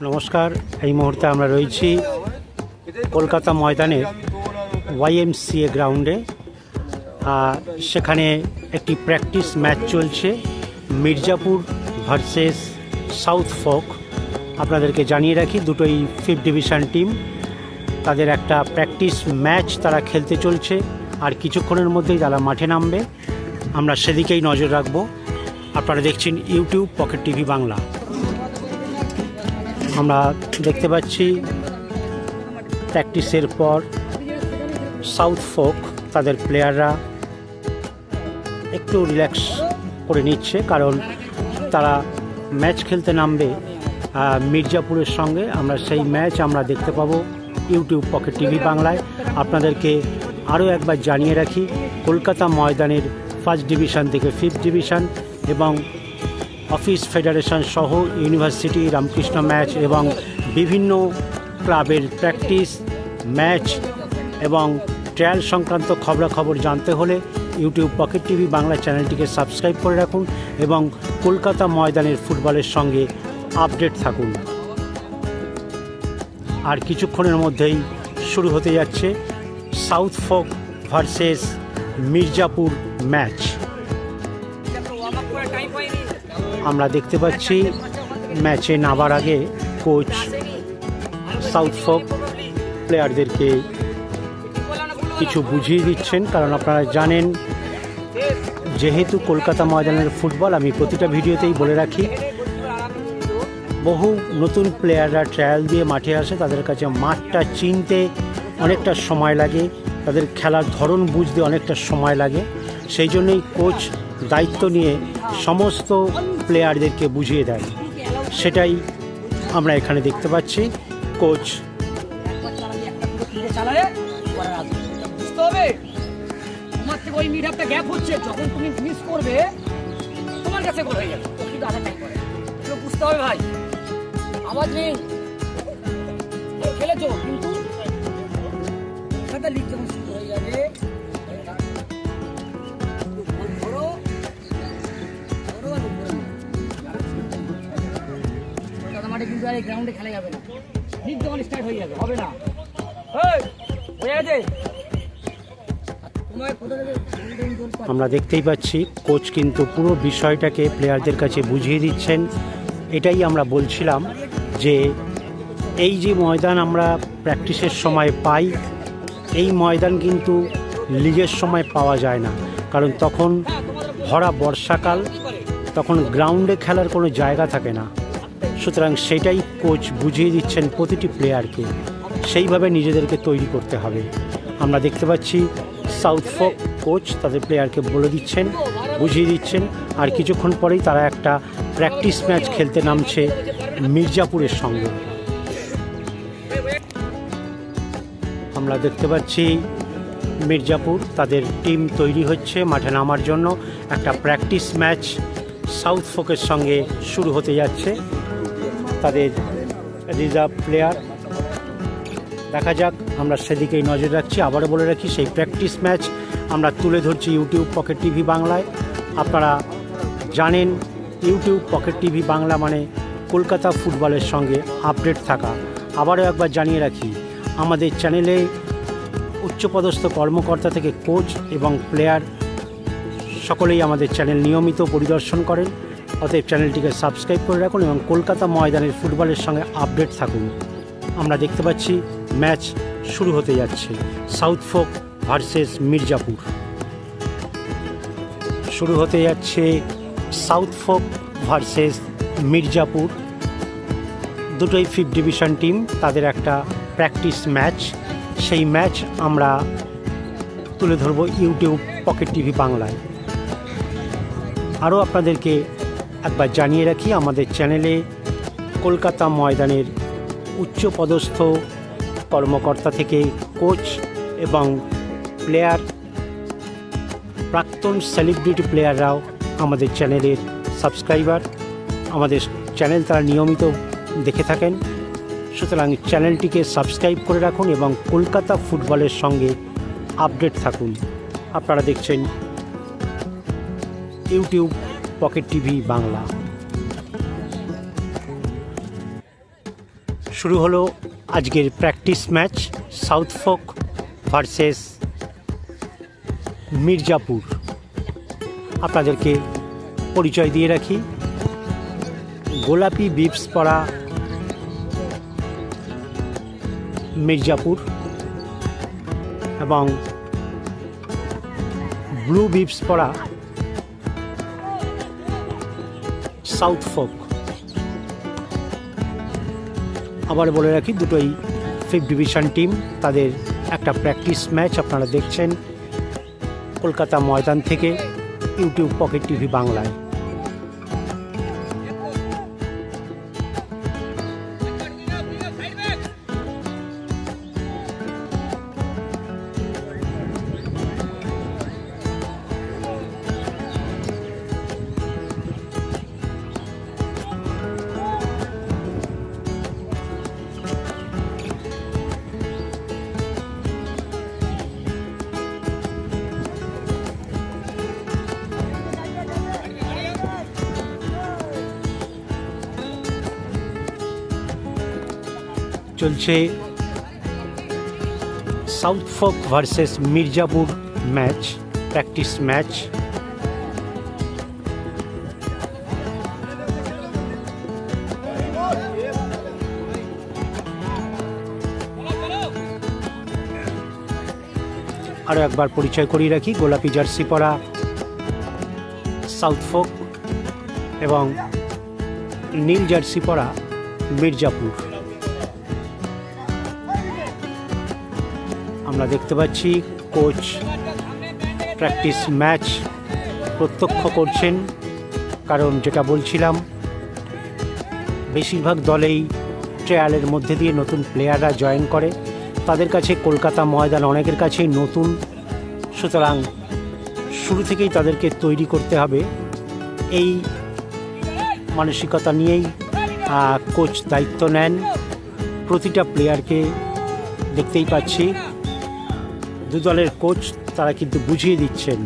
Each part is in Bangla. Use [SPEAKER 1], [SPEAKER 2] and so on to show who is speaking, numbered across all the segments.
[SPEAKER 1] নমস্কার। এই মুহূর্তে আমরা রয়েছি কলকাতা ময়দানের YMCA গ্রাউন্ডে। সেখানে একটি প্র্যাকটিস ম্যাচ চলছে, মির্জাপুর ভার্সেস সাউথ ফোক। আপনাদেরকে জানিয়ে রাখি, দুটোই 5th ডিভিশন টিম। তাদের একটা প্র্যাকটিস ম্যাচ তারা খেলতে চলছে, আর কিছুক্ষণের মধ্যেই তারা মাঠে নামবে। আমরা সেদিকেই নজর রাখব। আপনারা দেখছেন ইউটিউব পকেট টিভি বাংলা। আমরা দেখতে পাচ্ছি প্র্যাকটিসের পর সাউথ ফোক তাদের প্লেয়াররা একটু রিল্যাক্স করে নিচ্ছে, কারণ তারা ম্যাচ খেলতে নামবে মির্জাপুরের সঙ্গে। আমরা সেই ম্যাচ আমরা দেখতে পাবো ইউটিউব পকেট টিভি বাংলায়। আপনাদেরকে আরও একবার জানিয়ে রাখি, কলকাতা ময়দানের 1st ডিভিশন থেকে 5th ডিভিশন এবং অফিস ফেডারেশন সহ ইউনিভার্সিটি, রামকৃষ্ণ ম্যাচ এবং বিভিন্ন ক্লাবের প্র্যাকটিস ম্যাচ এবং ট্রায়াল সংক্রান্ত খবরাখবর জানতে হলে ইউটিউব পকেট টিভি বাংলা চ্যানেলটিকে সাবস্ক্রাইব করে রাখুন এবং কলকাতা ময়দানের ফুটবলের সঙ্গে আপডেট থাকুন। আর কিছুক্ষণের মধ্যেই শুরু হতে যাচ্ছে south folk versus Mirzapur match. আমরা দেখতে পাচ্ছি ম্যাচে নামার আগে কোচ সাউথ ফোক প্লেয়ারদেরকে কিছু বুঝিয়ে দিচ্ছেন, কারণ আপনারা জানেন যেহেতু কলকাতা ময়দানের ফুটবল, আমি প্রতিটা ভিডিওতেই বলে রাখি, বহু নতুন প্লেয়াররা ট্রায়াল দিয়ে মাঠে আসে। তাদের কাছে মাঠটা চিনতে অনেকটা সময় লাগে, তাদের খেলার ধরন বুঝতে অনেকটা সময় লাগে। সেই জন্যই কোচ দায়িত্ব নিয়ে সমস্ত প্লেয়ারদেরকে বুঝিয়ে দেয়। সেটাই আমরা এখানে দেখতে পাচ্ছি। কোচ
[SPEAKER 2] ওই মিডআপটা গ্যাপ হচ্ছে, যখন তুমি মিস করবে তোমার কাছে গোল হয়ে যাবে, কিন্তু আধা টাইম করে বুঝতে হবে ভাই। আওয়াজ নেই, খেলেছো কিন্তু লিগ যখন শুরু হয়ে যাবে মাঠে কিন্তু আর এই গ্রাউন্ডে খেলা যাবে না। লিগ যখন স্টার্ট হয়ে যাবে হবে না। হয়ে গেছে।
[SPEAKER 1] আমরা দেখতেই পাচ্ছি কোচ কিন্তু পুরো বিষয়টাকে প্লেয়ারদের কাছে বুঝিয়ে দিচ্ছেন। এটাই আমরা বলছিলাম যে এই যে ময়দান আমরা প্র্যাকটিসের সময় পাই, এই ময়দান কিন্তু লিগের সময় পাওয়া যায় না, কারণ তখন ভরা বর্ষাকাল, তখন গ্রাউন্ডে খেলার কোনো জায়গা থাকে না। সুতরাং সেটাই কোচ বুঝিয়ে দিচ্ছেন প্রতিটি প্লেয়ারকে, সেইভাবে নিজেদেরকে তৈরি করতে হবে। আমরা দেখতে পাচ্ছি সাউথ ফোক কোচ তাদের প্লেয়ারকে বলে দিচ্ছেন, বুঝিয়ে দিচ্ছেন, আর কিছুক্ষণ পরেই তারা একটা প্র্যাকটিস ম্যাচ খেলতে নামছে মির্জাপুরের সঙ্গে। আমরা দেখতে পাচ্ছি মির্জাপুর তাদের টিম তৈরি হচ্ছে মাঠে নামার জন্য। একটা প্র্যাকটিস ম্যাচ সাউথ ফোকের সঙ্গে শুরু হতে যাচ্ছে। তাদের রিজার্ভ প্লেয়ার দেখা যাক, আমরা সেদিকেই নজর রাখছি। আবারও বলে রাখি, সেই প্র্যাকটিস ম্যাচ আমরা তুলে ধরছি ইউটিউব পকেট টিভি বাংলায়। আপনারা জানেন ইউটিউব পকেট টিভি বাংলা মানে কলকাতা ফুটবলের সঙ্গে আপডেট থাকা। আবারও একবার জানিয়ে রাখি, আমাদের চ্যানেলে উচ্চপদস্থ কর্মকর্তা থেকে কোচ এবং প্লেয়ার সকলেই আমাদের চ্যানেল নিয়মিত পরিদর্শন করেন। অতএব চ্যানেলটিকে সাবস্ক্রাইব করে রাখুন এবং কলকাতা ময়দানের ফুটবলের সঙ্গে আপডেট থাকুন। আমরা দেখতে পাচ্ছি ম্যাচ শুরু হতে যাচ্ছে, সাউথ ফোক ভার্সেস মির্জাপুর। শুরু হতে যাচ্ছে সাউথ ফোক ভার্সেস মির্জাপুর। দুটোই 5th ডিভিশন টিম, তাদের একটা প্র্যাকটিস ম্যাচ। সেই ম্যাচ আমরা তুলে ধরব ইউটিউব পকেট টিভি বাংলায়। আরও আপনাদেরকে একবার জানিয়ে রাখি, আমাদের চ্যানেলে কলকাতা ময়দানের উচ্চপদস্থ কর্মকর্তা থেকে কোচ এবং প্লেয়ার, প্রাক্তন সেলিব্রিটি প্লেয়াররাও আমাদের চ্যানেলের সাবস্ক্রাইবার। আমাদের চ্যানেল তারা নিয়মিত দেখে থাকেন। সুতরাং চ্যানেলটিকে সাবস্ক্রাইব করে রাখুন এবং কলকাতা ফুটবলের সঙ্গে আপডেট থাকুন। আপনারা দেখছেন ইউটিউব পকেট টিভি বাংলা। শুরু হলো আজকের প্র্যাকটিস ম্যাচ সাউথফোক ভার্সেস মির্জাপুর। আপনাদেরকে পরিচয় দিয়ে রাখি, গোলাপি বিপস পরা মির্জাপুর এবং ব্লু বিপস পরা সাউথফোক। আবার বলে রাখি, দুটোই 5th ডিভিশন টিম। তাদের একটা প্র্যাকটিস ম্যাচ আপনারা দেখছেন কলকাতা ময়দান থেকে ইউটিউব পকেট টিভি বাংলায়। চলছে সাউথফোক versus Mirzapur match, practice match. আরও একবার পরিচয় করিয়ে রাখি, গোলাপি জার্সি পরা সাউথফোক এবং নীল জার্সি পরা মির্জাপুর। আমরা দেখতে পাচ্ছি কোচ প্র্যাকটিস ম্যাচ প্রত্যক্ষ করছেন, কারণ যেটা বলছিলাম বেশিরভাগ দলেই ট্রায়ালের মধ্যে দিয়ে নতুন প্লেয়াররা জয়েন করে। তাদের কাছে কলকাতা ময়দান অনেকের কাছেই নতুন, সুতরাং শুরু থেকেই তাদেরকে তৈরি করতে হবে। এই মানসিকতা নিয়েই কোচ দায়িত্ব নেন। প্রতিটা প্লেয়ারকে দেখতেই পাচ্ছি দু দলের কোচ তারা কিন্তু বুঝিয়ে দিচ্ছেন।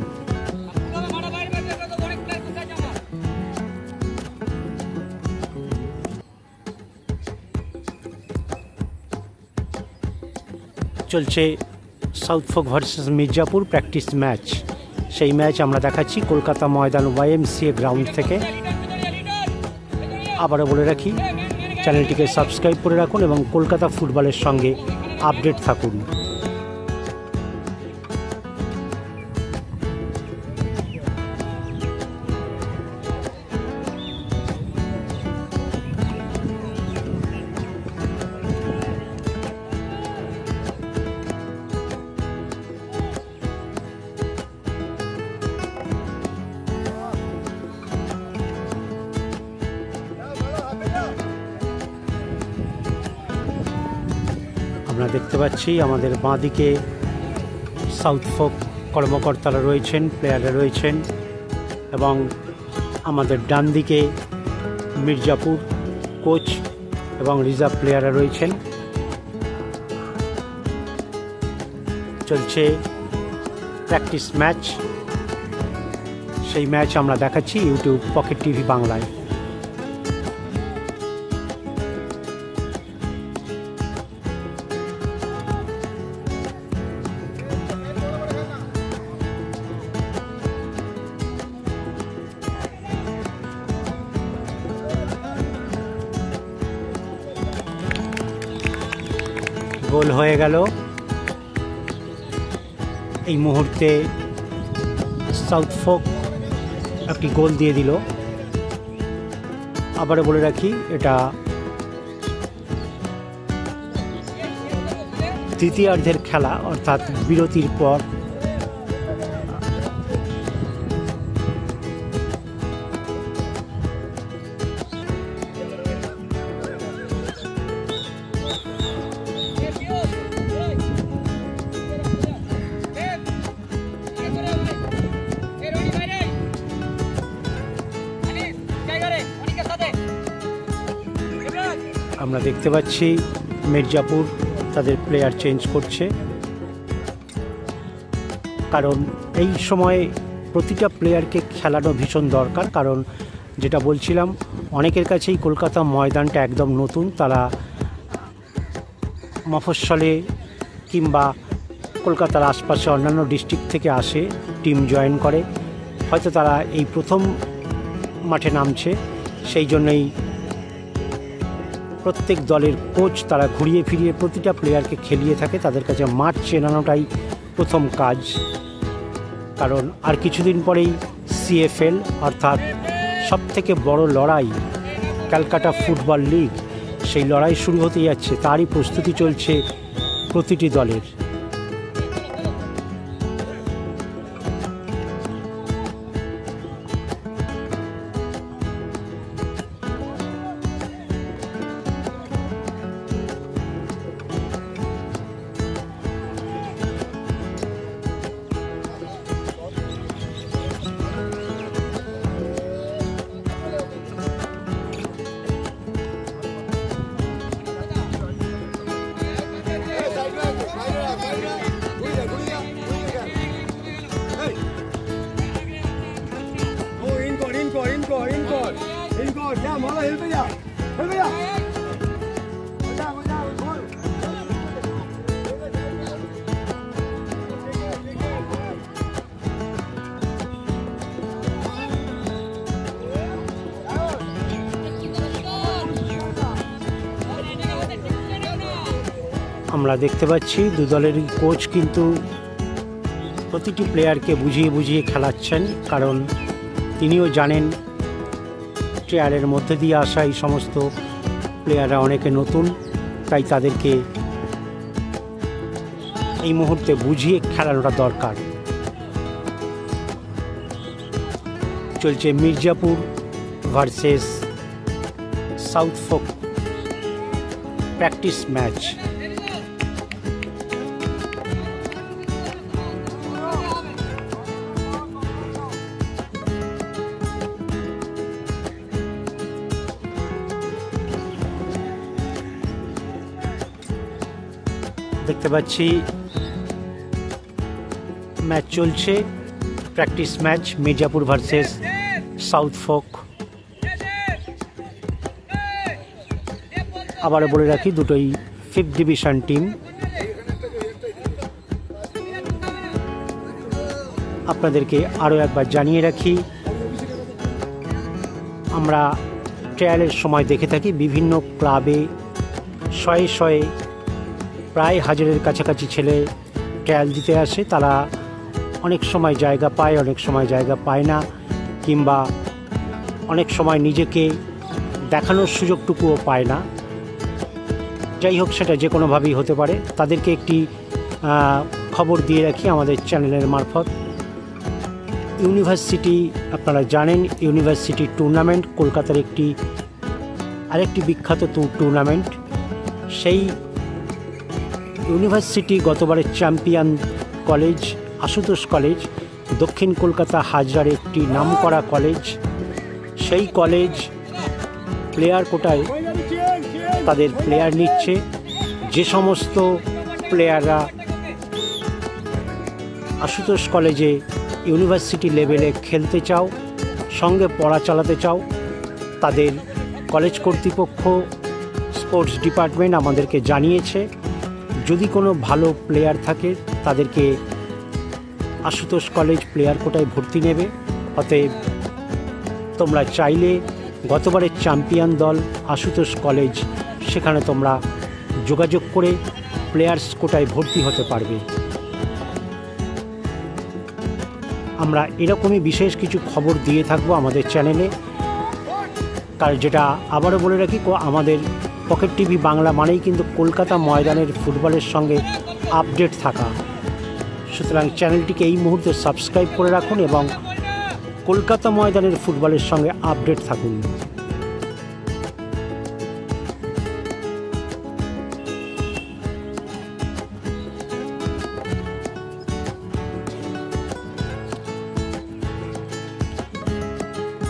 [SPEAKER 1] চলছে সাউথফোক ভার্সেস মির্জাপুর প্র্যাকটিস ম্যাচ। সেই ম্যাচ আমরা দেখাচ্ছি কলকাতা ময়দান YMCA গ্রাউন্ড থেকে। আবারও বলে রাখি, চ্যানেলটিকে সাবস্ক্রাইব করে রাখুন এবং কলকাতা ফুটবলের সঙ্গে আপডেট থাকুন। আমরা দেখতে পাচ্ছি আমাদের বাঁদিকে সাউথফোক কর্মকর্তারা রয়েছেন, প্লেয়াররা রয়েছেন, এবং আমাদের ডান দিকে মির্জাপুর কোচ এবং রিজার্ভ প্লেয়াররা রয়েছেন। চলছে প্র্যাকটিস ম্যাচ, সেই ম্যাচ আমরা দেখাচ্ছি ইউটিউব পকেট টিভি বাংলায়। গোল হয়ে গেল এই মুহূর্তে। সাউথফোক একটি গোল দিয়ে দিল। আবারও বলে রাখি, এটা দ্বিতীয়ার্ধের খেলা, অর্থাৎ বিরতির পর। আমরা দেখতে পাচ্ছি মির্জাপুর তাদের প্লেয়ার চেঞ্জ করছে, কারণ এই সময়ে প্রতিটা প্লেয়ারকে খেলানো ভীষণ দরকার। কারণ যেটা বলছিলাম, অনেকের কাছেই কলকাতা ময়দানটা একদম নতুন, তারা মফস্বলে কিংবা কলকাতার আশপাশে অন্যান্য ডিস্ট্রিক্ট থেকে আসে, টিম জয়েন করে। হয়তো তারা এই প্রথম মাঠে নামছে, সেই জন্যই প্রত্যেক দলের কোচ তারা ঘুরিয়ে ফিরিয়ে প্রতিটা প্লেয়ারকে খেলিয়ে থাকে। তাদের কাছে মাঠ চেনানোটাই প্রথম কাজ, কারণ আর কিছুদিন পরেই CFL অর্থাৎ সবথেকে বড় লড়াই ক্যালকাটা ফুটবল লিগ, সেই লড়াই শুরু হতে যাচ্ছে। তারই প্রস্তুতি চলছে প্রতিটি দলের। আমরা দেখতে পাচ্ছি দু দলেরই কোচ কিন্তু প্রতিটি প্লেয়ারকে বুঝিয়ে বুঝিয়ে খেলাচ্ছেন, কারণ তিনিও জানেন ট্রায়ালের মধ্যে দিয়ে আসা এই সমস্ত প্লেয়াররা অনেকে নতুন, তাই তাদেরকে এই মুহূর্তে বুঝিয়ে খেলানোটা দরকার। চলছে মির্জাপুর ভার্সেস সাউথফোক প্র্যাকটিস ম্যাচ। দেখতে পাচ্ছি ম্যাচ চলছে, প্র্যাকটিস ম্যাচ মির্জাপুর ভার্সেস সাউথফোক। আবারও বলে রাখি দুটোই 5th ডিভিশন টিম। আপনাদেরকে আরও একবার জানিয়ে রাখি, আমরা ট্রায়ালের সময় দেখে থাকি বিভিন্ন ক্লাবে শয়ে শয়ে প্রায় 1000-এর কাছাকাছি ছেলে ট্রায়াল দিতে আসে। তারা অনেক সময় জায়গা পায়, অনেক সময় জায়গা পায় না, কিংবা অনেক সময় নিজেকে দেখানোর সুযোগটুকুও পায় না। যাই হোক, সেটা যে কোনোভাবেই হতে পারে। তাদেরকে একটি খবর দিয়ে রাখি আমাদের চ্যানেলের মারফত। ইউনিভার্সিটি, আপনারা জানেন ইউনিভার্সিটি টুর্নামেন্ট কলকাতার আরেকটি বিখ্যাত টুর্নামেন্ট। সেই ইউনিভার্সিটি গতবারের চ্যাম্পিয়ন কলেজ আশুতোষ কলেজ, দক্ষিণ কলকাতা হাজরার একটি নামকরা কলেজ। সেই কলেজ প্লেয়ার কোটায় তাদের প্লেয়ার নিচ্ছে। যে সমস্ত প্লেয়াররা আশুতোষ কলেজে ইউনিভার্সিটি লেভেলে খেলতে চাও, সঙ্গে পড়া চালাতে চাও, তাদের কলেজ কর্তৃপক্ষ স্পোর্টস ডিপার্টমেন্ট আমাদেরকে জানিয়েছে যদি কোনো ভালো প্লেয়ার থাকে তাদেরকে আশুতোষ কলেজ প্লেয়ার কোটায় ভর্তি নেবে। অতএব তোমরা চাইলে গতবারের চ্যাম্পিয়ন দল আশুতোষ কলেজ, সেখানে তোমরা যোগাযোগ করে প্লেয়ার্স কোটায় ভর্তি হতে পারবে। আমরা এরকমই বিশেষ কিছু খবর দিয়ে থাকবো আমাদের চ্যানেলে, কারণ যেটা আবারও বলে রাখি, আমাদের পকেট টিভি বাংলা মানেই কিন্তু কলকাতা ময়দানের ফুটবলের সঙ্গে আপডেট থাকা। সুতরাং চ্যানেলটিকে এই মুহূর্তে সাবস্ক্রাইব করে রাখুন এবং কলকাতা ময়দানের ফুটবলের সঙ্গে আপডেট থাকুন।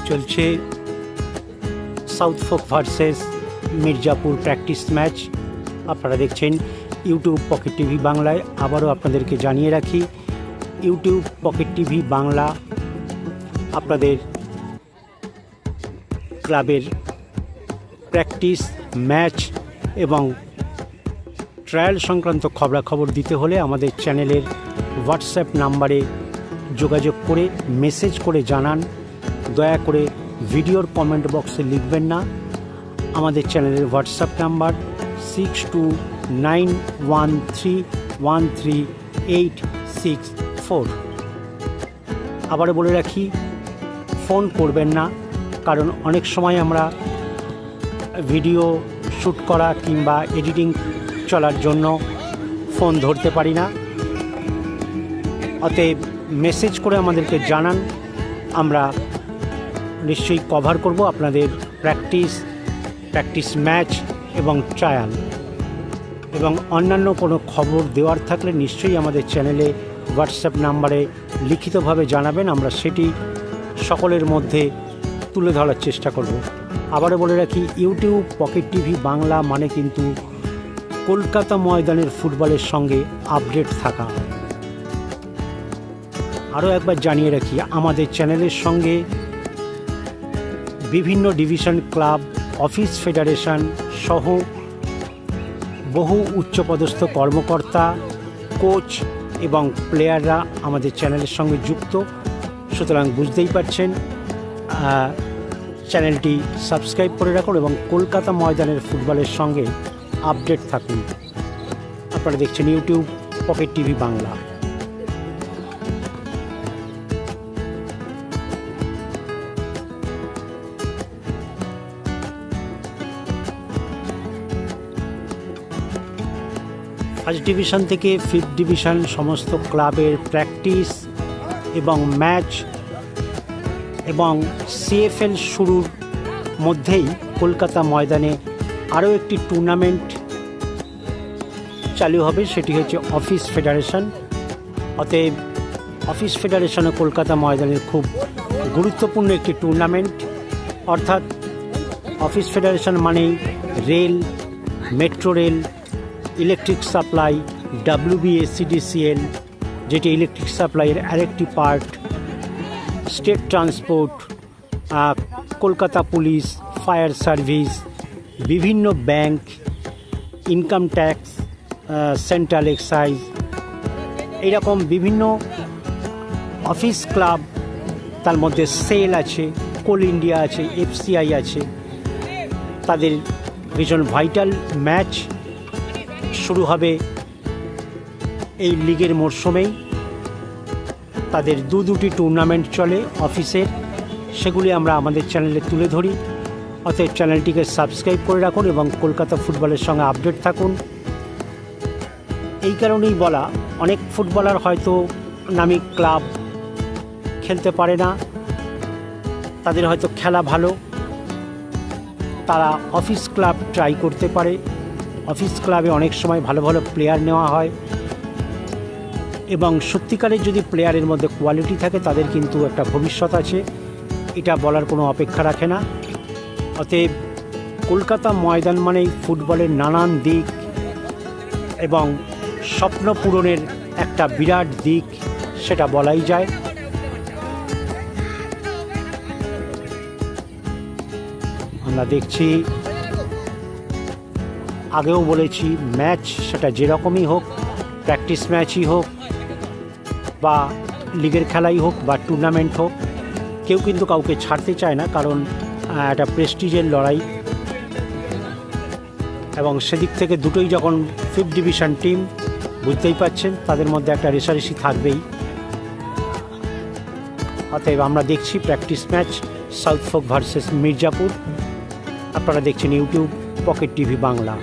[SPEAKER 1] চলছে সাউথফোক ভার্সেস মির্জাপুর প্র্যাকটিস ম্যাচ। আপনারা দেখছেন ইউটিউব পকেট টিভি বাংলায়। আবারও আপনাদেরকে জানিয়ে রাখি, ইউটিউব পকেট টিভি বাংলা আপনাদের ক্লাবের প্র্যাকটিস ম্যাচ এবং ট্রায়াল সংক্রান্ত খবরাখবর দিতে হলে আমাদের চ্যানেলের হোয়াটসঅ্যাপ নাম্বারে যোগাযোগ করে মেসেজ করে জানান। দয়া করে ভিডিওর কমেন্ট বক্সে লিখবেন না। আমাদের চ্যানেলের হোয়াটসঅ্যাপ নাম্বার 6291313864। আবারও বলে রাখি, ফোন করবেন না, কারণ অনেক সময় আমরা ভিডিও শ্যুট করা কিংবা এডিটিং চলার জন্য ফোন ধরতে পারি না। অতএব মেসেজ করে আমাদেরকে জানান, আমরা নিশ্চয়ই কভার করব আপনাদের প্র্যাকটিস ম্যাচ এবং ট্রায়াল। এবং অন্যান্য কোনো খবর দেওয়ার থাকলে নিশ্চয়ই আমাদের চ্যানেলে হোয়াটসঅ্যাপ নাম্বারে লিখিতভাবে জানাবেন, আমরা সেটি সকলের মধ্যে তুলে ধরার চেষ্টা করব। আবারও বলে রাখি, ইউটিউব পকেট টিভি বাংলা মানে কিন্তু কলকাতা ময়দানের ফুটবলের সঙ্গে আপডেট থাকা। আরও একবার জানিয়ে রাখি, আমাদের চ্যানেলের সঙ্গে বিভিন্ন ডিভিশন ক্লাব, অফিস, ফেডারেশন সহ বহু উচ্চপদস্থ কর্মকর্তা, কোচ এবং প্লেয়াররা আমাদের চ্যানেলের সঙ্গে যুক্ত। সুতরাং বুঝতেই পারছেন, চ্যানেলটি সাবস্ক্রাইব করে রাখুন এবং কলকাতা ময়দানের ফুটবলের সঙ্গে আপডেট থাকুন। আপনারা দেখছেন YouTube pocket TV Bangla. First division থেকে ফিফথ ডিভিশন সমস্ত ক্লাবের প্র্যাকটিস এবং ম্যাচ এবং সিএফএল শুরুর মধ্যেই কলকাতা ময়দানে আরও একটি টুর্নামেন্ট চালু হবে, সেটি হচ্ছে অফিস ফেডারেশন। অতএব অফিস ফেডারেশনে কলকাতা ময়দানের খুব গুরুত্বপূর্ণ একটি টুর্নামেন্ট। অর্থাৎ অফিস ফেডারেশন মানেই rail, metro rail, electric supply, WBSCDCL যেটি ইলেকট্রিক সাপ্লাইয়ের আরেকটি part, state transport, Kolkata police, fire service, বিভিন্ন bank, income tax, central excise, এইরকম বিভিন্ন অফিস ক্লাব, তার মধ্যে সেল আছে, কোল ইন্ডিয়া আছে, FCI আছে। তাদের ভীষণ ভাইটাল ম্যাচ শুরু হবে এই লিগের মরশুমেই। তাদের দুটি টুর্নামেন্ট চলে অফিসের, সেগুলি আমরা আমাদের চ্যানেলে তুলে ধরি। অতএব চ্যানেলটিকে সাবস্ক্রাইব করে রাখুন এবং কলকাতা ফুটবলের সঙ্গে আপডেট থাকুন। এই কারণেই বলা, অনেক ফুটবলার হয়তো নামি ক্লাব খেলতে পারে না, তাদের হয়তো খেলা ভালো, তারা অফিস ক্লাব ট্রাই করতে পারে। অফিস ক্লাবে অনেক সময় ভালো ভালো প্লেয়ার নেওয়া হয় এবং সত্যিকারের যদি প্লেয়ারের মধ্যে কোয়ালিটি থাকে তাদের কিন্তু একটা ভবিষ্যৎ আছে, এটা বলার কোনো অপেক্ষা রাখে না। অতএব কলকাতা ময়দান মানেই ফুটবলের নানান দিক এবং স্বপ্ন পূরণের একটা বিরাট দিক, সেটা বলাই যায়। আমরা দেখছি, আগেও বলেছি, ম্যাচ সেটা যেরকমই হোক, প্র্যাকটিস ম্যাচই হোক বা লিগের খেলাই হোক বা টুর্নামেন্ট হোক, কেউ কিন্তু কাউকে ছাড়তে চায় না, কারণ একটা প্রেস্টিজের লড়াই। এবং সেদিক থেকে দুটোই যখন ফিফথ ডিভিশন টিম, বুঝতেই পারছেন তাদের মধ্যে একটা রেষারেষি থাকবেই। অতএব আমরা দেখছি প্র্যাকটিস ম্যাচ সাউথফোক ভার্সেস মির্জাপুর। আপনারা দেখছেন ইউটিউব পকেট টিভি বাংলা।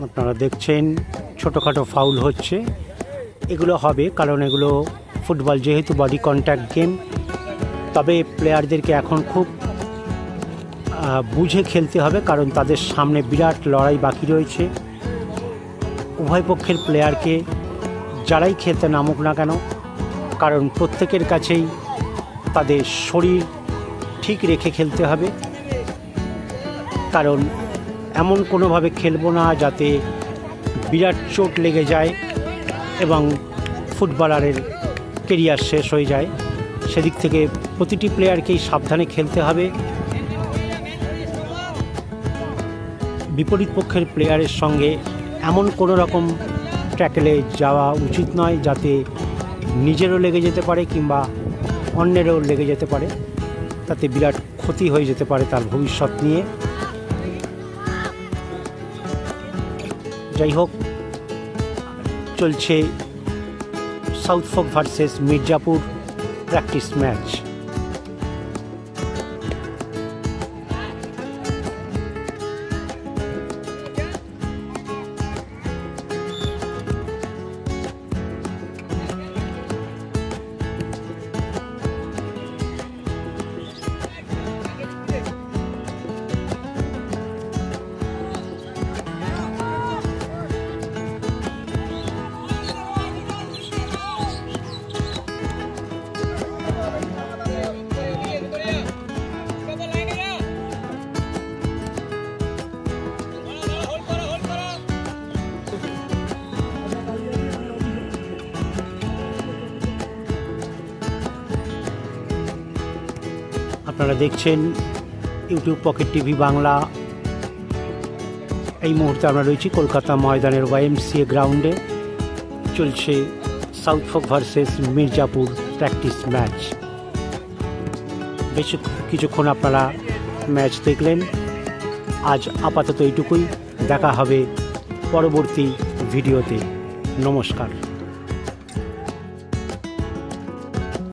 [SPEAKER 1] আপনারা দেখছেন ছোটোখাটো ফাউল হচ্ছে, এগুলো হবে কারণ এগুলো ফুটবল যেহেতু বডি কন্ট্যাক্ট গেম, তবে প্লেয়ারদেরকে এখন খুব বুঝে খেলতে হবে, কারণ তাদের সামনে বিরাট লড়াই বাকি রয়েছে। উভয় পক্ষের প্লেয়ারকে যারাই খেলতে নামুক না কেন, কারণ প্রত্যেকের কাছেই তাদের শরীর ঠিক রেখে খেলতে হবে, কারণ এমন কোনোভাবে খেলবো না যাতে বিরাট চোট লেগে যায় এবং ফুটবলারের কেরিয়ার শেষ হয়ে যায়। সেদিক থেকে প্রতিটি প্লেয়ারকেই সাবধানে খেলতে হবে। বিপরীত পক্ষের প্লেয়ারের সঙ্গে এমন কোনো রকম ট্যাকেলে যাওয়া উচিত নয় যাতে নিজেরও লেগে যেতে পারে কিংবা অন্যেরও লেগে যেতে পারে, তাতে বিরাট ক্ষতি হয়ে যেতে পারে তার ভবিষ্যৎ নিয়ে। যাই হোক, চলছে সাউথফোক ভার্সেস মির্জাপুর প্র্যাকটিস ম্যাচ। আপনারা দেখছেন ইউটিউব পকেট টিভি বাংলা। এই মুহূর্তে আমরা রয়েছি কলকাতা ময়দানের YMCA গ্রাউন্ডে। চলছে সাউথফোক ভার্সেস মির্জাপুর প্র্যাকটিস ম্যাচ। বেশ কিছুক্ষণ আপনারা ম্যাচ দেখলেন। আজ আপাতত এইটুকুই, দেখা হবে পরবর্তী ভিডিওতে। নমস্কার।